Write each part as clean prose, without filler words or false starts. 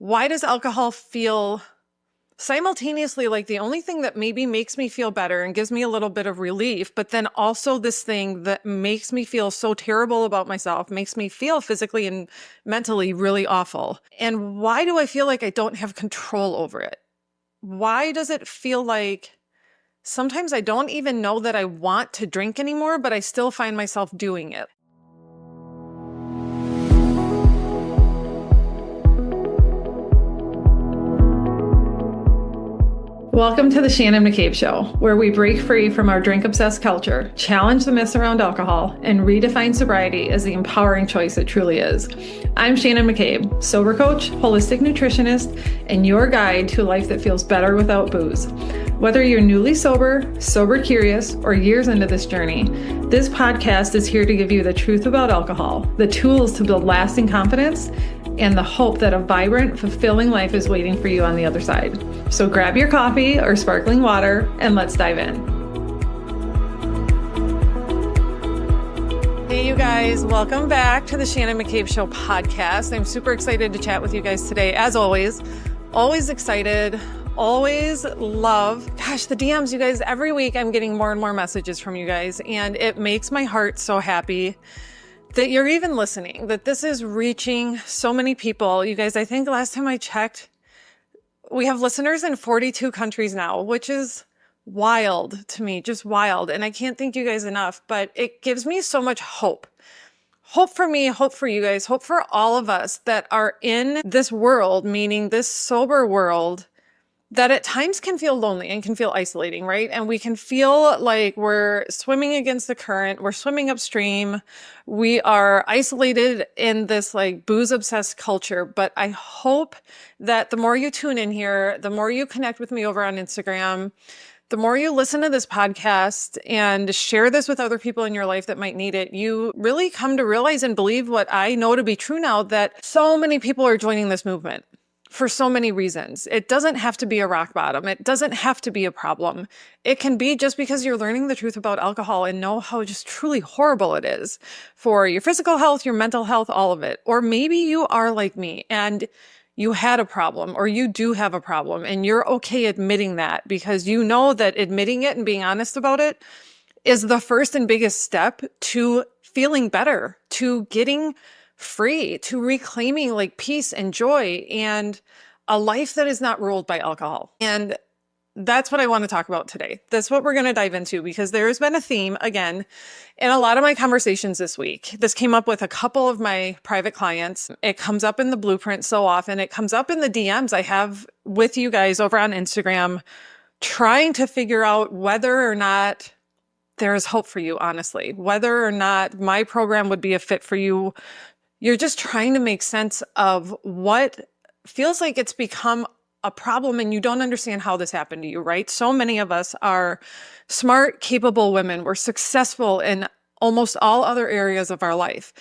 Why does alcohol feel simultaneously like the only thing that maybe makes me feel better and gives me a little bit of relief, but then also this thing that makes me feel so terrible about myself, makes me feel physically and mentally really awful? And why do I feel like I don't have control over it? Why does it feel like sometimes I don't even know that I want to drink anymore, but I still find myself doing it? Welcome to the Shannon McCabe Show, where we break free from our drink-obsessed culture, challenge the myths around alcohol, and redefine sobriety as the empowering choice it truly is. I'm Shannon McCabe, sober coach, holistic nutritionist, and your guide to a life that feels better without booze. Whether you're newly sober, sober curious, or years into this journey, this podcast is here to give you the truth about alcohol, the tools to build lasting confidence, and the hope that a vibrant, fulfilling life is waiting for you on the other side. So grab your coffee or sparkling water and let's dive in. Hey, you guys, welcome back to the Shannon McCabe Show podcast. I'm super excited to chat with you guys today. As always excited, always love. Gosh, the DMs, you guys, every week I'm getting more and more messages from you guys, and it makes my heart so happy that you're even listening, that this is reaching so many people. You guys, I think last time I checked, we have listeners in 42 countries now, which is wild to me, just wild. And I can't thank you guys enough, but it gives me so much hope. Hope for me, hope for you guys, hope for all of us that are in this world, meaning this sober world, that at times can feel lonely and can feel isolating, right? And we can feel like we're swimming against the current, we're swimming upstream, we are isolated in this like booze obsessed culture. But I hope that the more you tune in here, the more you connect with me over on Instagram, the more you listen to this podcast and share this with other people in your life that might need it, you really come to realize and believe what I know to be true now, that so many people are joining this movement. For so many reasons. It doesn't have to be a rock bottom. It doesn't have to be a problem. It can be just because you're learning the truth about alcohol and know how just truly horrible it is for your physical health, your mental health, all of it. Or maybe you are like me and you had a problem, or you do have a problem, and you're okay admitting that because you know that admitting it and being honest about it is the first and biggest step to feeling better, to getting free, to reclaiming like peace and joy and a life that is not ruled by alcohol. And that's what I want to talk about today. That's what we're going to dive into, because there has been a theme again in a lot of my conversations this week. This came up with a couple of my private clients. It comes up in the blueprint so often. It comes up in the DMs I have with you guys over on Instagram, trying to figure out whether or not there is hope for you, honestly, whether or not my program would be a fit for you. You're just trying to make sense of what feels like it's become a problem and you don't understand how this happened to you, right? So many of us are smart, capable women. We're successful in almost all other areas of our life.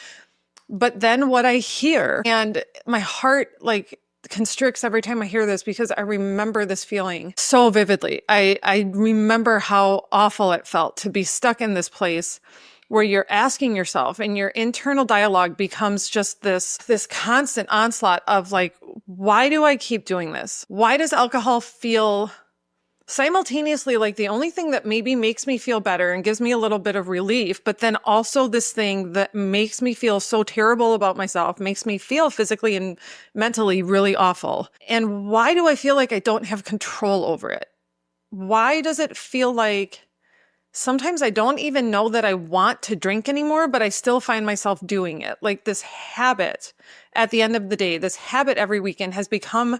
But then what I hear, and my heart like constricts every time I hear this, because I remember this feeling so vividly. I remember how awful it felt to be stuck in this place where you're asking yourself and your internal dialogue becomes just this constant onslaught of like, why do I keep doing this? Why does alcohol feel simultaneously like the only thing that maybe makes me feel better and gives me a little bit of relief, but then also this thing that makes me feel so terrible about myself, makes me feel physically and mentally really awful? And why do I feel like I don't have control over it? Why does it feel like sometimes I don't even know that I want to drink anymore, but I still find myself doing it? Like this habit at the end of the day, this habit every weekend has become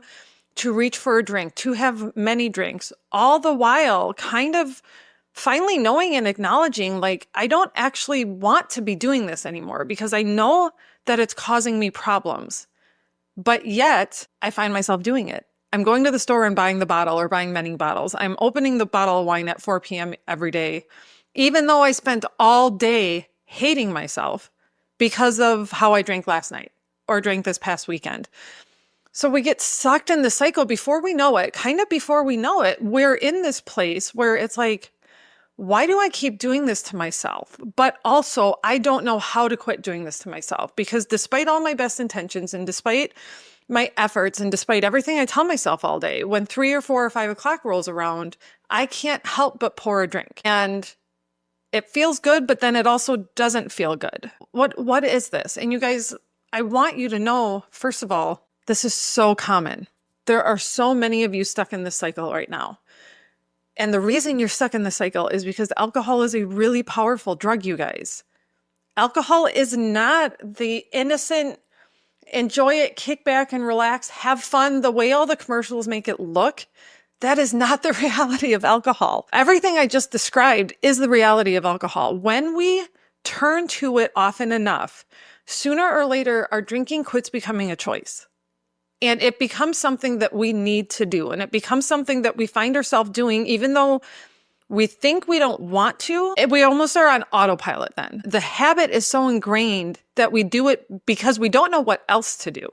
to reach for a drink, to have many drinks, all the while kind of finally knowing and acknowledging like, I don't actually want to be doing this anymore because I know that it's causing me problems, but yet I find myself doing it. I'm going to the store and buying the bottle or buying many bottles. I'm opening the bottle of wine at 4 p.m. every day, even though I spent all day hating myself because of how I drank last night or drank this past weekend. So we get sucked in the cycle before we know it, we're in this place where it's like, why do I keep doing this to myself? But also, I don't know how to quit doing this to myself, because despite all my best intentions and despite my efforts and despite everything I tell myself all day, when 3 or 4 or 5 o'clock rolls around, I can't help but pour a drink. And it feels good, but then it also doesn't feel good. What is this? And you guys, I want you to know, first of all, this is so common. There are so many of you stuck in this cycle right now. And the reason you're stuck in the cycle is because alcohol is a really powerful drug, you guys. Alcohol is not the innocent, enjoy it, kick back and relax, have fun, the way all the commercials make it look. That is not the reality of alcohol. Everything I just described is the reality of alcohol. When we turn to it often enough, sooner or later, our drinking quits becoming a choice. And it becomes something that we need to do. And it becomes something that we find ourselves doing, even though we think we don't want to. We almost are on autopilot then. The habit is so ingrained that we do it because we don't know what else to do.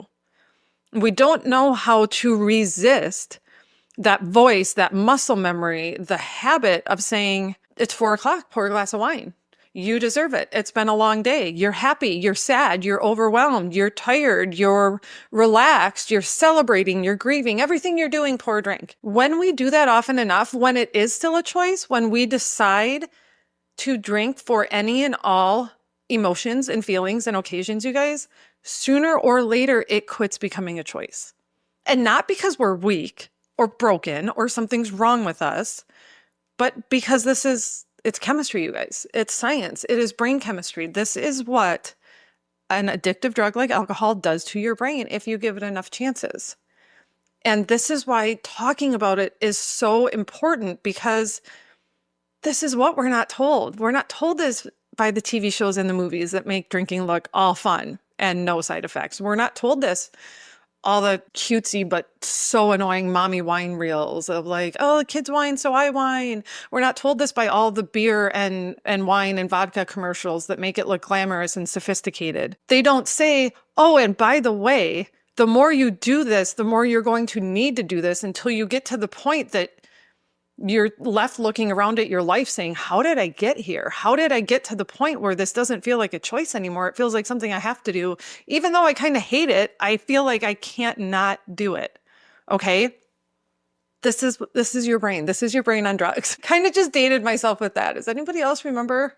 We don't know how to resist that voice, that muscle memory, the habit of saying, it's 4 o'clock, pour a glass of wine. You deserve it. It's been a long day. You're happy. You're sad. You're overwhelmed. You're tired. You're relaxed. You're celebrating. You're grieving. Everything you're doing, pour a drink. When we do that often enough, when it is still a choice, when we decide to drink for any and all emotions and feelings and occasions, you guys, sooner or later, it quits becoming a choice. And not because we're weak or broken or something's wrong with us, but because it's chemistry, you guys. It's science. It is brain chemistry. This is what an addictive drug like alcohol does to your brain if you give it enough chances. And this is why talking about it is so important, because this is what we're not told. We're not told this by the TV shows and the movies that make drinking look all fun and no side effects. We're not told this, all the cutesy but so annoying mommy wine reels of like, oh, kids wine, so I wine. We're not told this by all the beer and wine and vodka commercials that make it look glamorous and sophisticated. They don't say, oh, and by the way, the more you do this, the more you're going to need to do this until you get to the point that you're left looking around at your life saying, how did I get here? How did I get to the point where this doesn't feel like a choice anymore? It feels like something I have to do. Even though I kind of hate it, I feel like I can't not do it. Okay? This is your brain. This is your brain on drugs. Kind of just dated myself with that. Does anybody else remember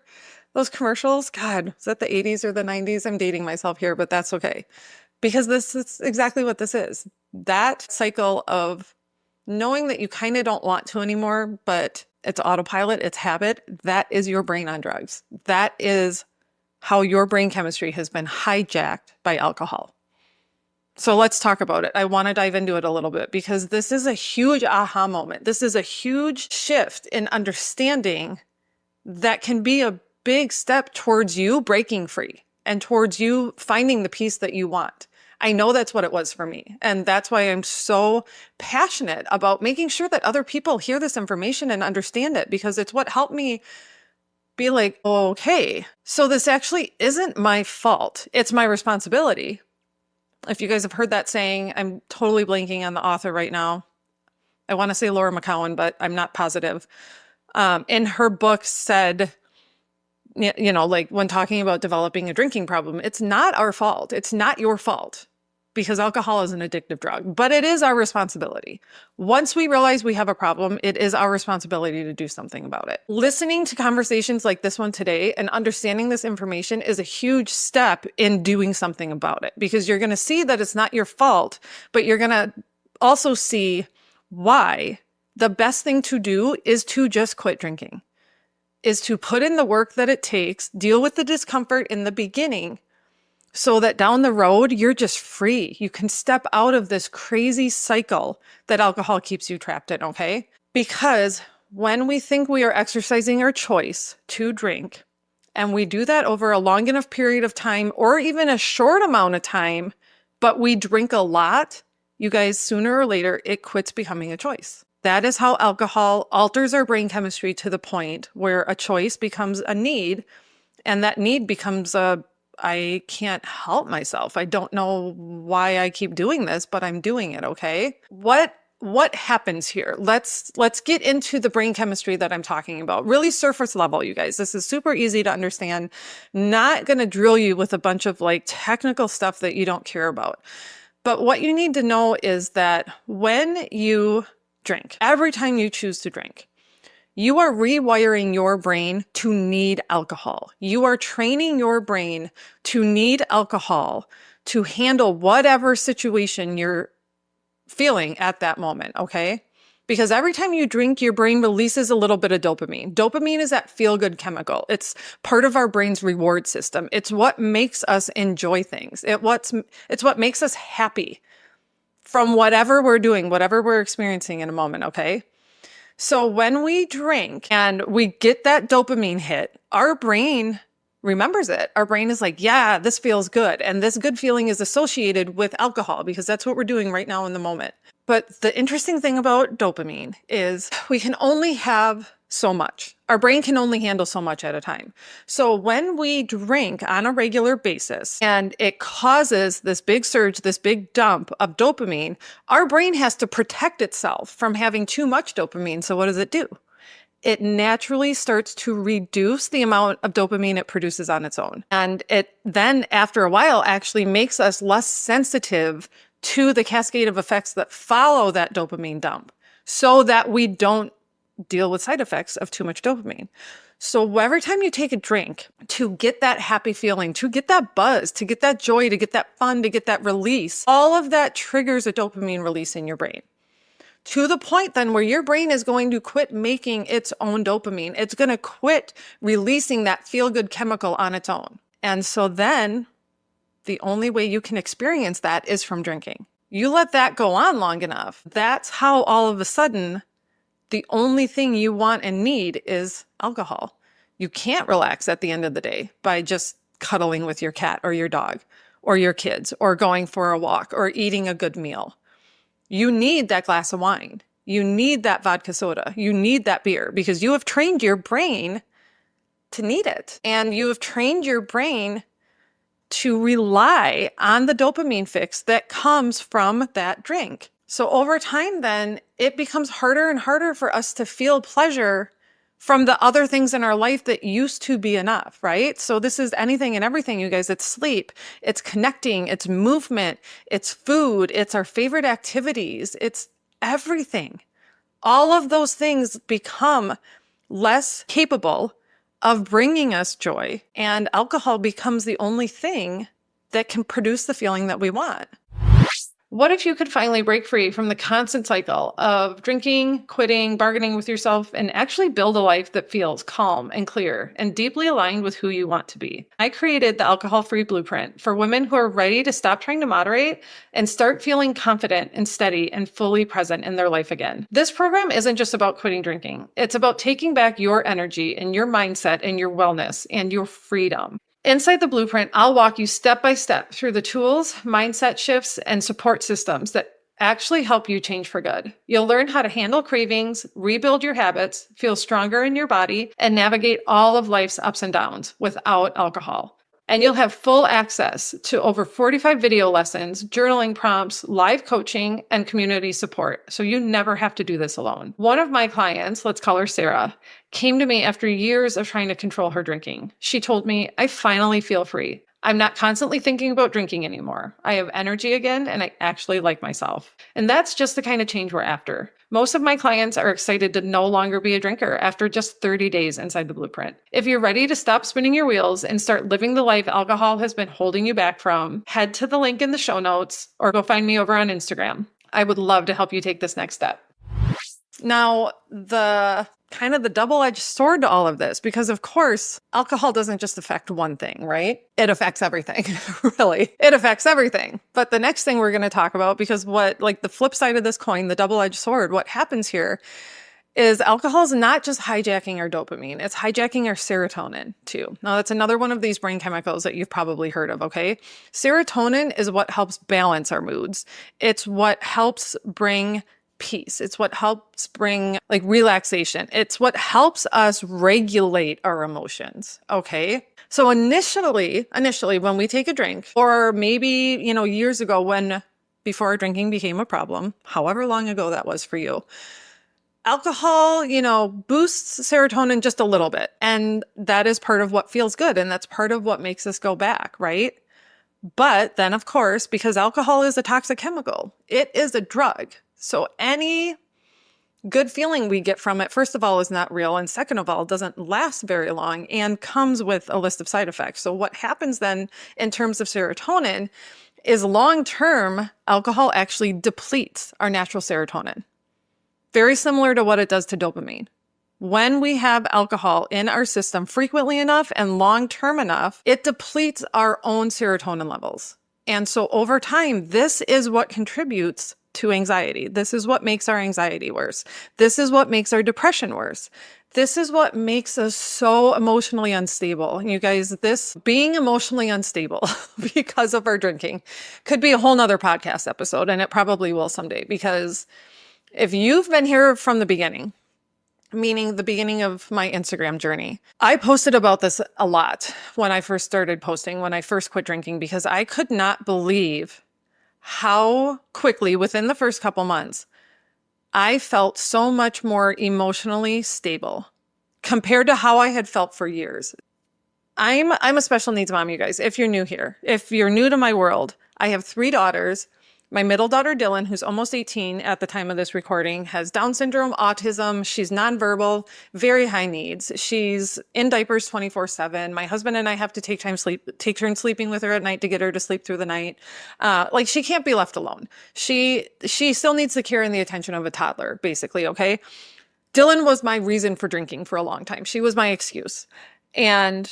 those commercials? God, is that the 80s or the 90s? I'm dating myself here, but that's okay. Because this is exactly what this is. That cycle of knowing that you kind of don't want to anymore, but it's autopilot, it's habit, that is your brain on drugs. That is how your brain chemistry has been hijacked by alcohol. So let's talk about it. I want to dive into it a little bit because this is a huge aha moment. This is a huge shift in understanding that can be a big step towards you breaking free and towards you finding the peace that you want. I know that's what it was for me. And that's why I'm so passionate about making sure that other people hear this information and understand it, because it's what helped me be like, okay, so this actually isn't my fault. It's my responsibility. If you guys have heard that saying, I'm totally blanking on the author right now. I want to say Laura McCowan, but I'm not positive. In her book said, you know, like when talking about developing a drinking problem, it's not our fault. It's not your fault because alcohol is an addictive drug, but it is our responsibility. Once we realize we have a problem, it is our responsibility to do something about it. Listening to conversations like this one today and understanding this information is a huge step in doing something about it, because you're going to see that it's not your fault, but you're going to also see why the best thing to do is to just quit drinking. Is to put in the work that it takes, deal with the discomfort in the beginning so that down the road, you're just free. You can step out of this crazy cycle that alcohol keeps you trapped in, okay? Because when we think we are exercising our choice to drink, and we do that over a long enough period of time or even a short amount of time, but we drink a lot, you guys, sooner or later, it quits becoming a choice. That is how alcohol alters our brain chemistry to the point where a choice becomes a need, and that need becomes I can't help myself. I don't know why I keep doing this, but I'm doing it, okay? What happens here? Let's get into the brain chemistry that I'm talking about. Really surface level, you guys. This is super easy to understand. Not going to drill you with a bunch of like technical stuff that you don't care about. But what you need to know is that when you drink, every time you choose to drink, you are rewiring your brain to need alcohol. You are training your brain to need alcohol to handle whatever situation you're feeling at that moment, okay? Because every time you drink, your brain releases a little bit of dopamine. Dopamine is that feel-good chemical. It's part of our brain's reward system. It's what makes us enjoy things. It's what makes us happy from whatever we're doing, whatever we're experiencing in a moment, okay? So when we drink and we get that dopamine hit, our brain remembers it. Our brain is like, yeah, this feels good. And this good feeling is associated with alcohol because that's what we're doing right now in the moment. But the interesting thing about dopamine is we can only have so much. Our brain can only handle so much at a time. So when we drink on a regular basis and it causes this big surge, this big dump of dopamine, our brain has to protect itself from having too much dopamine. So what does it do? It naturally starts to reduce the amount of dopamine it produces on its own. And it then, after a while, actually makes us less sensitive to the cascade of effects that follow that dopamine dump so that we don't deal with side effects of too much dopamine. So every time you take a drink to get that happy feeling, to get that buzz, to get that joy, to get that fun, to get that release, all of that triggers a dopamine release in your brain. To the point then where your brain is going to quit making its own dopamine. It's going to quit releasing that feel-good chemical on its own. And so then the only way you can experience that is from drinking. You let that go on long enough. That's how all of a sudden the only thing you want and need is alcohol. You can't relax at the end of the day by just cuddling with your cat or your dog or your kids or going for a walk or eating a good meal. You need that glass of wine. You need that vodka soda. You need that beer because you have trained your brain to need it. And you have trained your brain to rely on the dopamine fix that comes from that drink. So over time, then it becomes harder and harder for us to feel pleasure from the other things in our life that used to be enough, right? So this is anything and everything, you guys. It's sleep, it's connecting, it's movement, it's food, it's our favorite activities, it's everything. All of those things become less capable of bringing us joy, and alcohol becomes the only thing that can produce the feeling that we want. What if you could finally break free from the constant cycle of drinking, quitting, bargaining with yourself, and actually build a life that feels calm and clear and deeply aligned with who you want to be? I created the Alcohol-Free Blueprint for women who are ready to stop trying to moderate and start feeling confident and steady and fully present in their life again. This program isn't just about quitting drinking. It's about taking back your energy and your mindset and your wellness and your freedom. Inside the blueprint, I'll walk you step by step through the tools, mindset shifts, and support systems that actually help you change for good. You'll learn how to handle cravings, rebuild your habits, feel stronger in your body, and navigate all of life's ups and downs without alcohol. And you'll have full access to over 45 video lessons, journaling prompts, live coaching, and community support. So you never have to do this alone. One of my clients, let's call her Sarah, came to me after years of trying to control her drinking. She told me, I finally feel free. I'm not constantly thinking about drinking anymore. I have energy again, and I actually like myself. And that's just the kind of change we're after. Most of my clients are excited to no longer be a drinker after just 30 days inside the blueprint. If you're ready to stop spinning your wheels and start living the life alcohol has been holding you back from, head to the link in the show notes or go find me over on Instagram. I would love to help you take this next step. Now, the double-edged sword to all of this, because of course, alcohol doesn't just affect one thing, right? It affects everything, really. It affects everything. But the next thing we're going to talk about, because the flip side of this coin, the double-edged sword, what happens here is alcohol is not just hijacking our dopamine, it's hijacking our serotonin too. Now, that's another one of these brain chemicals that you've probably heard of, okay? Serotonin is what helps balance our moods. It's what helps bring peace. It's what helps bring relaxation. It's what helps us regulate our emotions. Okay. So initially, when we take a drink, or maybe, years ago before drinking became a problem, however long ago that was for you, alcohol, boosts serotonin just a little bit. And that is part of what feels good. And that's part of what makes us go back, right? But then, of course, because alcohol is a toxic chemical, it is a drug. So any good feeling we get from it, first of all, is not real. And second of all, doesn't last very long and comes with a list of side effects. So what happens then in terms of serotonin is long-term, alcohol actually depletes our natural serotonin. Very similar to what it does to dopamine. When we have alcohol in our system frequently enough and long-term enough, it depletes our own serotonin levels. And so over time, this is what contributes to anxiety. This is what makes our anxiety worse. This is what makes our depression worse. This is what makes us so emotionally unstable. And you guys, this being emotionally unstable because of our drinking could be a whole nother podcast episode, and it probably will someday, because if you've been here from the beginning, meaning the beginning of my Instagram journey, I posted about this a lot when I first started posting, when I first quit drinking, because I could not believe how quickly within the first couple months, I felt so much more emotionally stable compared to how I had felt for years. I'm a special needs mom, you guys. If you're new here, if you're new to my world, I have 3 daughters. My middle daughter, Dylan, who's almost 18 at the time of this recording, has Down syndrome, autism. She's nonverbal, very high needs. She's in diapers 24/7. My husband and I have to take turns sleeping with her at night to get her to sleep through the night. Like, she can't be left alone. She still needs the care and the attention of a toddler, basically, okay? Dylan was my reason for drinking for a long time. She was my excuse. And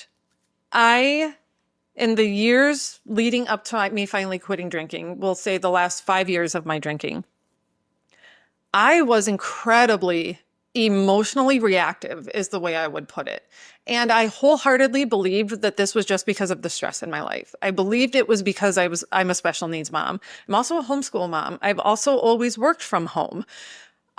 in the years leading up to me finally quitting drinking, we'll say the last 5 years of my drinking, I was incredibly emotionally reactive, is the way I would put it. And I wholeheartedly believed that this was just because of the stress in my life. I believed it was because I'm a special needs mom. I'm also a homeschool mom. I've also always worked from home.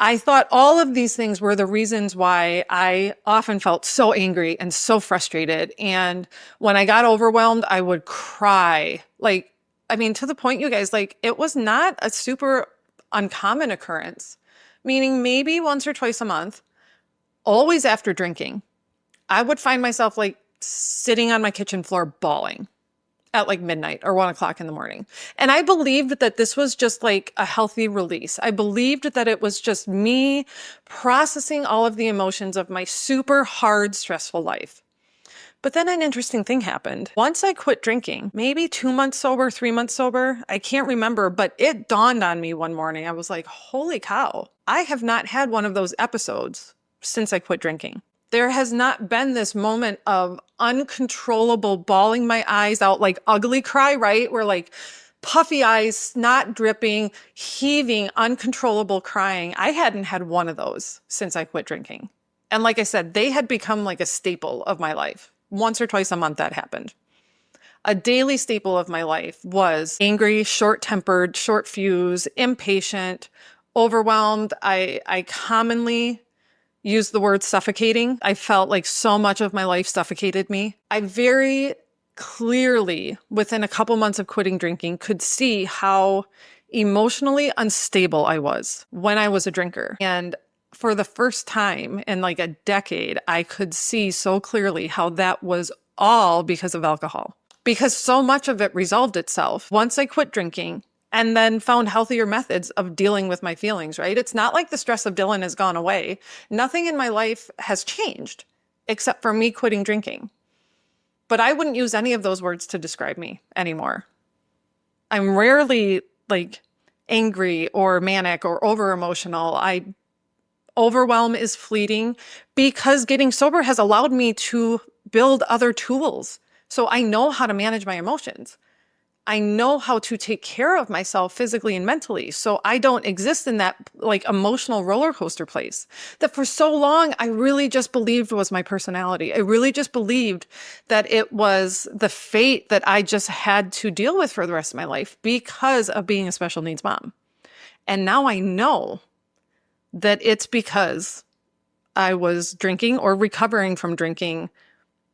I thought all of these things were the reasons why I often felt so angry and so frustrated. And when I got overwhelmed, I would cry. Like, I mean, to the point, you guys, like, it was not a super uncommon occurrence, meaning maybe once or twice a month, always after drinking, I would find myself like sitting on my kitchen floor bawling at like midnight or 1 o'clock in the morning. And I believed that this was just like a healthy release. I believed that it was just me processing all of the emotions of my super hard, stressful life. But then an interesting thing happened. Once I quit drinking, maybe 2 months sober, 3 months sober, I can't remember, but it dawned on me one morning. I was like, holy cow, I have not had one of those episodes since I quit drinking. There has not been this moment of uncontrollable bawling my eyes out, like ugly cry, right? Where like puffy eyes, snot dripping, heaving, uncontrollable crying. I hadn't had one of those since I quit drinking. And like I said, they had become like a staple of my life. Once or twice a month that happened. A daily staple of my life was angry, short-tempered, short fuse, impatient, overwhelmed. I commonly use the word suffocating. I felt like so much of my life suffocated me. I very clearly, within a couple months of quitting drinking, could see how emotionally unstable I was when I was a drinker. And for the first time in like a decade, I could see so clearly how that was all because of alcohol. Because so much of it resolved itself once I quit drinking and then found healthier methods of dealing with my feelings, right? It's not like the stress of Dylan has gone away. Nothing in my life has changed except for me quitting drinking. But I wouldn't use any of those words to describe me anymore. I'm rarely like angry or manic or over emotional. Overwhelm is fleeting because getting sober has allowed me to build other tools. So I know how to manage my emotions. I know how to take care of myself physically and mentally. So I don't exist in that like emotional roller coaster place that for so long I really just believed was my personality. I really just believed that it was the fate that I just had to deal with for the rest of my life because of being a special needs mom. And now I know that it's because I was drinking or recovering from drinking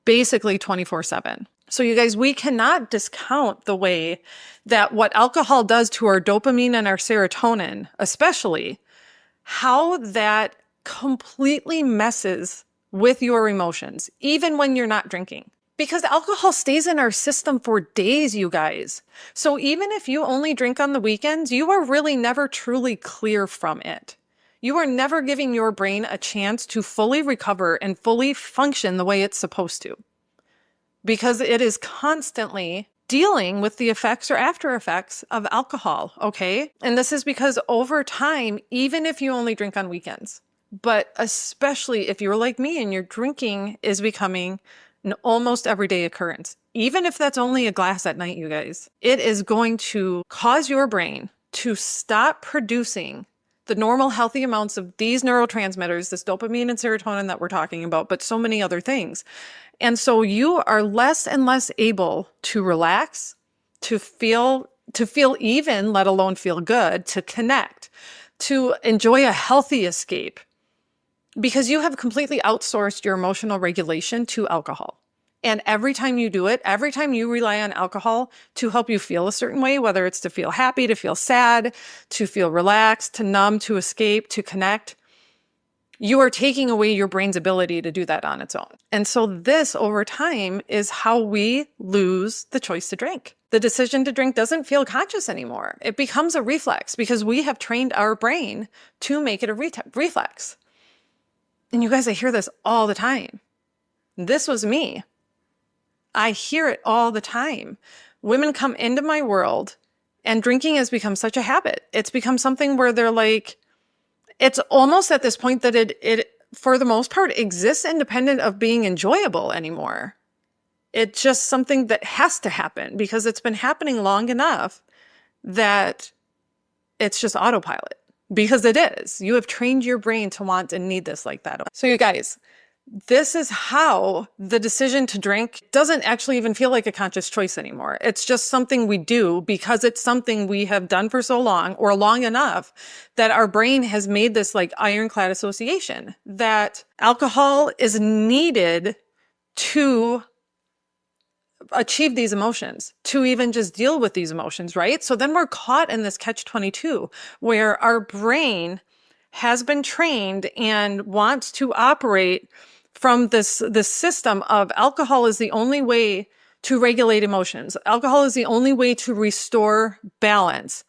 basically 24/7. So you guys, we cannot discount the way that what alcohol does to our dopamine and our serotonin, especially, how that completely messes with your emotions, even when you're not drinking. Because alcohol stays in our system for days, you guys. So even if you only drink on the weekends, you are really never truly clear from it. You are never giving your brain a chance to fully recover and fully function the way it's supposed to, because it is constantly dealing with the effects or after effects of alcohol, okay? And this is because over time, even if you only drink on weekends, but especially if you're like me and your drinking is becoming an almost everyday occurrence, even if that's only a glass at night, you guys, it is going to cause your brain to stop producing the normal healthy amounts of these neurotransmitters, this dopamine and serotonin that we're talking about, but so many other things. And so you are less and less able to relax, to feel even, let alone feel good, to connect, to enjoy a healthy escape, because you have completely outsourced your emotional regulation to alcohol. And every time you do it, every time you rely on alcohol to help you feel a certain way, whether it's to feel happy, to feel sad, to feel relaxed, to numb, to escape, to connect, you are taking away your brain's ability to do that on its own. And so this over time is how we lose the choice to drink. The decision to drink doesn't feel conscious anymore. It becomes a reflex because we have trained our brain to make it a reflex. And you guys, I hear this all the time. This was me. I hear it all the time. Women come into my world and drinking has become such a habit. It's become something where they're like, it's almost at this point that it for the most part exists independent of being enjoyable anymore. It's just something that has to happen because it's been happening long enough that it's just autopilot. Because it is. You have trained your brain to want and need this like that. So you guys, this is how the decision to drink doesn't actually even feel like a conscious choice anymore. It's just something we do because it's something we have done for so long or long enough that our brain has made this like ironclad association that alcohol is needed to achieve these emotions, to even just deal with these emotions, right? So then we're caught in this catch-22 where our brain has been trained and wants to operate from this system of alcohol is the only way to regulate emotions. Alcohol is the only way to restore balance,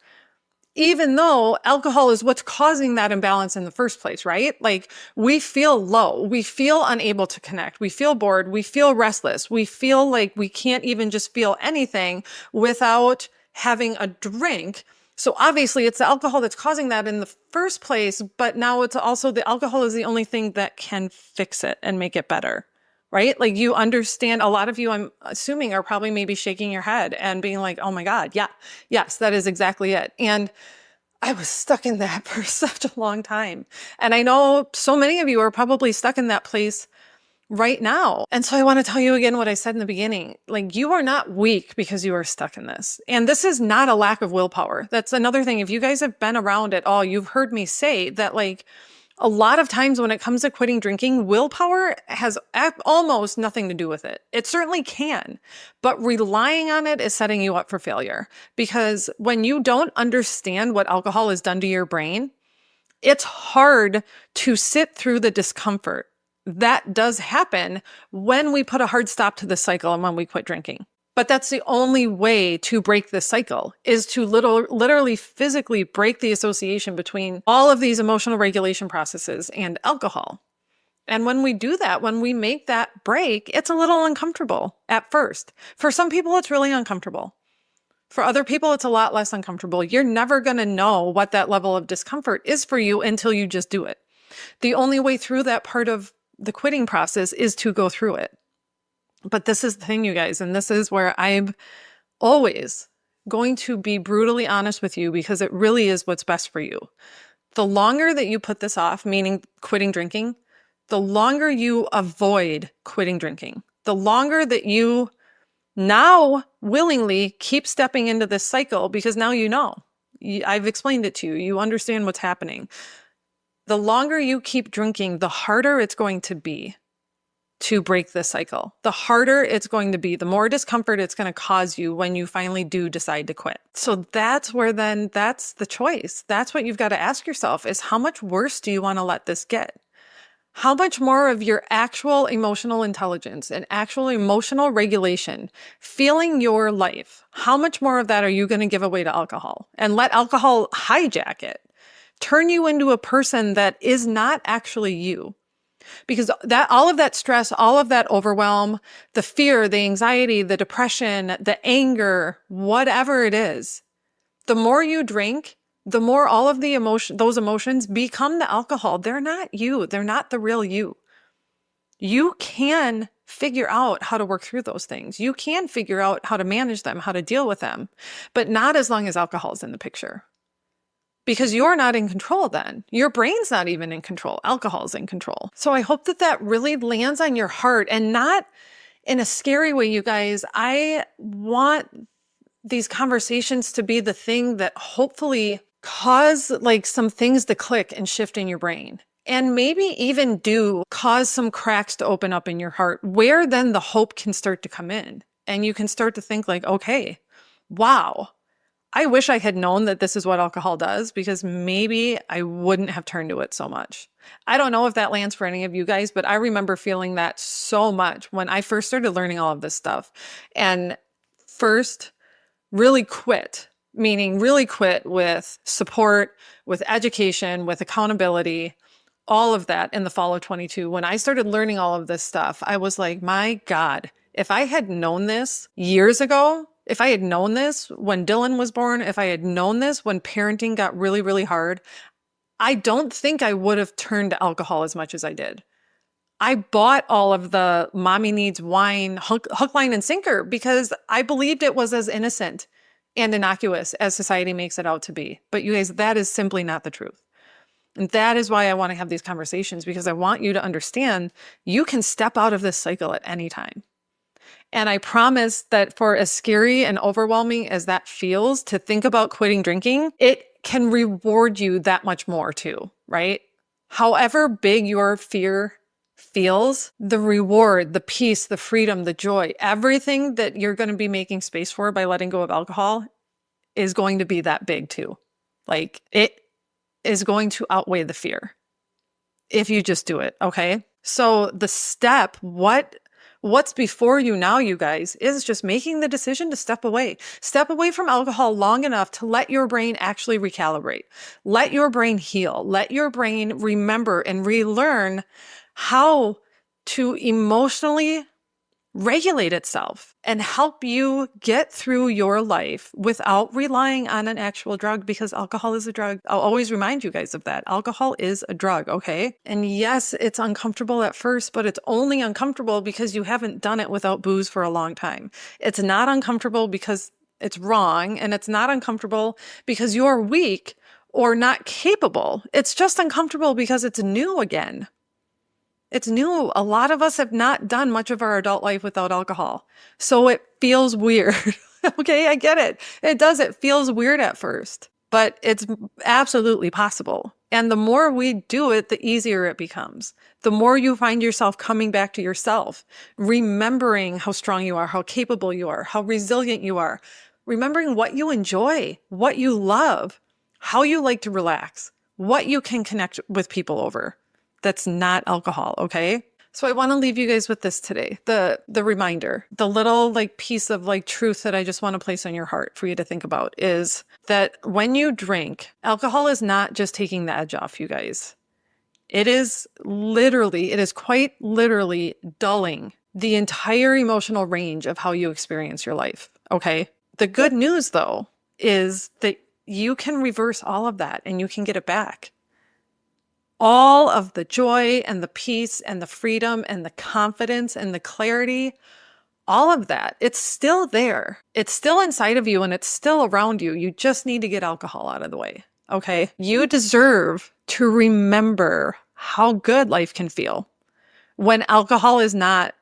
even though alcohol is what's causing that imbalance in the first place, right? Like we feel low, we feel unable to connect, we feel bored, we feel restless, we feel like we can't even just feel anything without having a drink. So obviously it's the alcohol that's causing that in the first place, but now it's also the alcohol is the only thing that can fix it and make it better, right? Like you understand, a lot of you, I'm assuming, are probably maybe shaking your head and being like, oh my God, yeah, yes, that is exactly it. And I was stuck in that for such a long time. And I know so many of you are probably stuck in that place right now. And so I want to tell you again what I said in the beginning. Like you are not weak because you are stuck in this. And this is not a lack of willpower. That's another thing. If you guys have been around at all, you've heard me say that like a lot of times when it comes to quitting drinking, willpower has almost nothing to do with it. It certainly can, but relying on it is setting you up for failure. Because when you don't understand what alcohol has done to your brain, it's hard to sit through the discomfort that does happen when we put a hard stop to the cycle and when we quit drinking. But that's the only way to break the cycle, is to literally physically break the association between all of these emotional regulation processes and alcohol. And when we do that, when we make that break, it's a little uncomfortable at first. For some people, it's really uncomfortable. For other people, it's a lot less uncomfortable. You're never going to know what that level of discomfort is for you until you just do it. The only way through that part of the quitting process is to go through it. But this is the thing, you guys, and this is where I'm always going to be brutally honest with you because it really is what's best for you. The longer that you put this off, meaning quitting drinking, the longer you avoid quitting drinking, the longer that you now willingly keep stepping into this cycle because now you know. I've explained it to you. You understand what's happening. The longer you keep drinking, the harder it's going to be to break this cycle. The harder it's going to be, the more discomfort it's going to cause you when you finally do decide to quit. So that's where then that's the choice. That's what you've got to ask yourself is how much worse do you want to let this get? How much more of your actual emotional intelligence and actual emotional regulation, feeling your life, how much more of that are you going to give away to alcohol and let alcohol hijack it, turn you into a person that is not actually you? Because that, all of that stress, all of that overwhelm, the fear, the anxiety, the depression, the anger, whatever it is, the more you drink, the more all of those emotions become the alcohol. They're not you. They're not the real you. You can figure out how to work through those things. You can figure out how to manage them, how to deal with them, but not as long as alcohol is in the picture. Because you're not in control then. Your brain's not even in control. Alcohol's in control. So I hope that that really lands on your heart, and not in a scary way, you guys. I want these conversations to be the thing that hopefully cause like some things to click and shift in your brain, and maybe even do cause some cracks to open up in your heart, where then the hope can start to come in, and you can start to think like, okay, wow, I wish I had known that this is what alcohol does, because maybe I wouldn't have turned to it so much. I don't know if that lands for any of you guys, but I remember feeling that so much when I first started learning all of this stuff, and first really quit, meaning really quit with support, with education, with accountability, all of that in the fall of 22. When I started learning all of this stuff, I was like, my God, if I had known this years ago, if I had known this when Dylan was born, if I had known this when parenting got really, really hard, I don't think I would have turned to alcohol as much as I did. I bought all of the mommy needs wine, hook, line, and sinker, because I believed it was as innocent and innocuous as society makes it out to be. But you guys, that is simply not the truth. And that is why I want to have these conversations, because I want you to understand you can step out of this cycle at any time. And I promise that for as scary and overwhelming as that feels to think about quitting drinking, it can reward you that much more too, right? However big your fear feels, the reward, the peace, the freedom, the joy, everything that you're going to be making space for by letting go of alcohol is going to be that big too. Like, it is going to outweigh the fear if you just do it. Okay. So the step, what's before you now, you guys, is just making the decision to step away from alcohol long enough to let your brain actually recalibrate, let your brain heal, let your brain remember and relearn how to emotionally regulate itself and help you get through your life without relying on an actual drug, because alcohol is a drug. I'll always remind you guys of that. Alcohol is a drug, okay? And yes, it's uncomfortable at first, but it's only uncomfortable because you haven't done it without booze for a long time. It's not uncomfortable because it's wrong, and it's not uncomfortable because you're weak or not capable. It's just uncomfortable because it's new again. It's new. A lot of us have not done much of our adult life without alcohol. So it feels weird. Okay, I get it. It does. It feels weird at first, but it's absolutely possible. And the more we do it, the easier it becomes. The more you find yourself coming back to yourself, remembering how strong you are, how capable you are, how resilient you are, remembering what you enjoy, what you love, how you like to relax, what you can connect with people over. That's not alcohol, okay? So I want to leave you guys with this today. The reminder, the little like piece of like truth that I just want to place on your heart for you to think about is that when you drink, alcohol is not just taking the edge off, you guys. It is quite literally dulling the entire emotional range of how you experience your life, okay? The good news though is that you can reverse all of that and you can get it back. All of the joy and the peace and the freedom and the confidence and the clarity, all of that, it's still there. It's still inside of you and it's still around you. You just need to get alcohol out of the way, okay? You deserve to remember how good life can feel when alcohol is not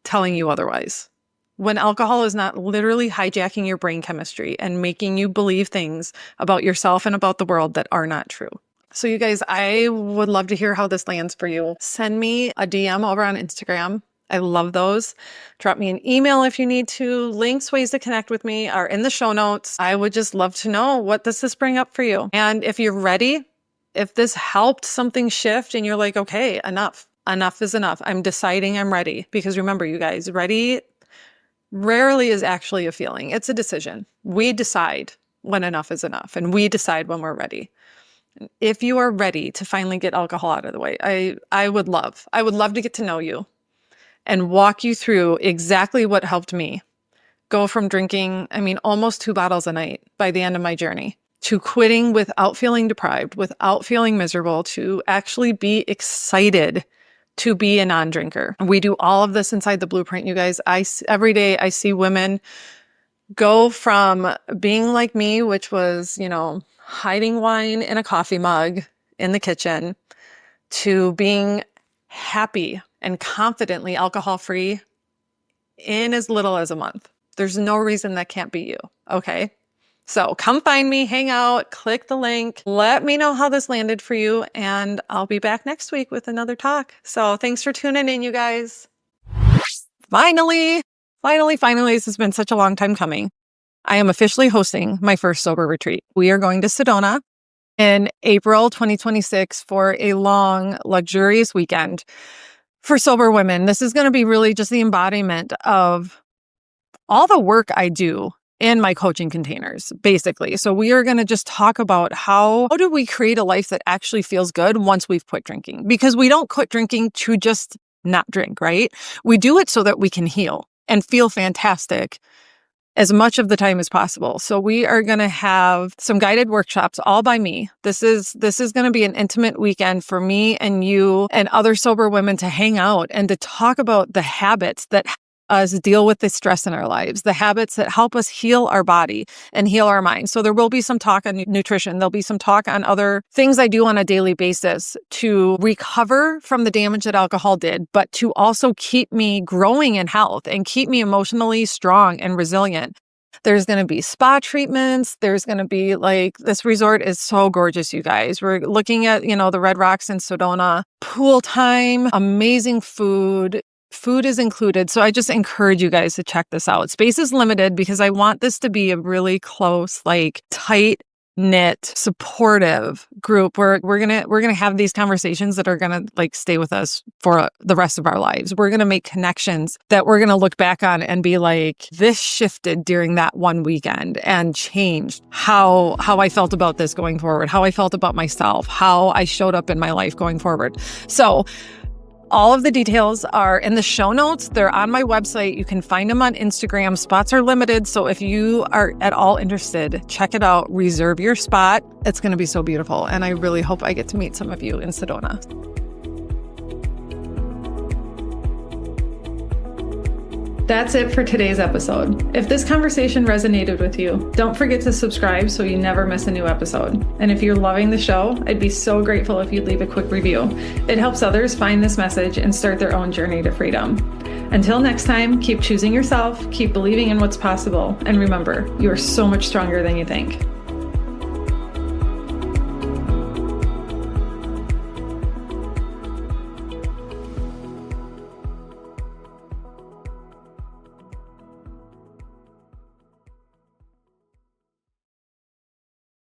telling you otherwise. When alcohol is not literally hijacking your brain chemistry and making you believe things about yourself and about the world that are not true. So you guys, I would love to hear how this lands for you. Send me a DM over on Instagram. I love those. Drop me an email if you need to. Links, ways to connect with me are in the show notes. I would just love to know, what does this bring up for you? And if you're ready, if this helped something shift and you're like, okay, enough. enough is enough. I'm deciding I'm ready. Because remember, you guys, ready rarely is actually a feeling. It's a decision. We decide when enough is enough, and we decide when we're ready. If you are ready to finally get alcohol out of the way, I would love to get to know you and walk you through exactly what helped me go from drinking, almost 2 bottles a night by the end of my journey, to quitting without feeling deprived, without feeling miserable, to actually be excited to be a non-drinker. We do all of this inside the Blueprint, you guys. Every day I see women go from being like me, which was, hiding wine in a coffee mug in the kitchen, to being happy and confidently alcohol-free in as little as a month. There's no reason that can't be you, okay? So come find me, hang out, click the link, let me know how this landed for you, and I'll be back next week with another talk. So thanks for tuning in, you guys. Finally, this has been such a long time coming. I am officially hosting my first sober retreat. We are going to Sedona in April 2026 for a long, luxurious weekend for sober women. This is going to be really just the embodiment of all the work I do in my coaching containers, basically. So we are going to just talk about how do we create a life that actually feels good once we've quit drinking? Because we don't quit drinking to just not drink, right? We do it so that we can heal and feel fantastic as much of the time as possible. So we are going to have some guided workshops all by me. This is going to be an intimate weekend for me and you and other sober women to hang out and to talk about the habits that us deal with the stress in our lives, the habits that help us heal our body and heal our mind. So there will be some talk on nutrition. There'll be some talk on other things I do on a daily basis to recover from the damage that alcohol did, but to also keep me growing in health and keep me emotionally strong and resilient. There's going to be spa treatments. There's going to be this resort is so gorgeous, you guys. We're looking at, the Red Rocks in Sedona, pool time, amazing food. Food is included. So I just encourage you guys to check this out. Space is limited because I want this to be a really close, tight knit, supportive group where we're gonna have these conversations that are gonna stay with us for the rest of our lives. We're gonna make connections that we're gonna look back on and be like, this shifted during that one weekend and changed how I felt about this going forward, how I felt about myself, how I showed up in my life going forward. So all of the details are in the show notes. They're on my website. You can find them on Instagram. Spots are limited. So if you are at all interested, check it out. Reserve your spot. It's going to be so beautiful. And I really hope I get to meet some of you in Sedona. That's it for today's episode. If this conversation resonated with you, don't forget to subscribe so you never miss a new episode. And if you're loving the show, I'd be so grateful if you'd leave a quick review. It helps others find this message and start their own journey to freedom. Until next time, keep choosing yourself, keep believing in what's possible, and remember, you are so much stronger than you think.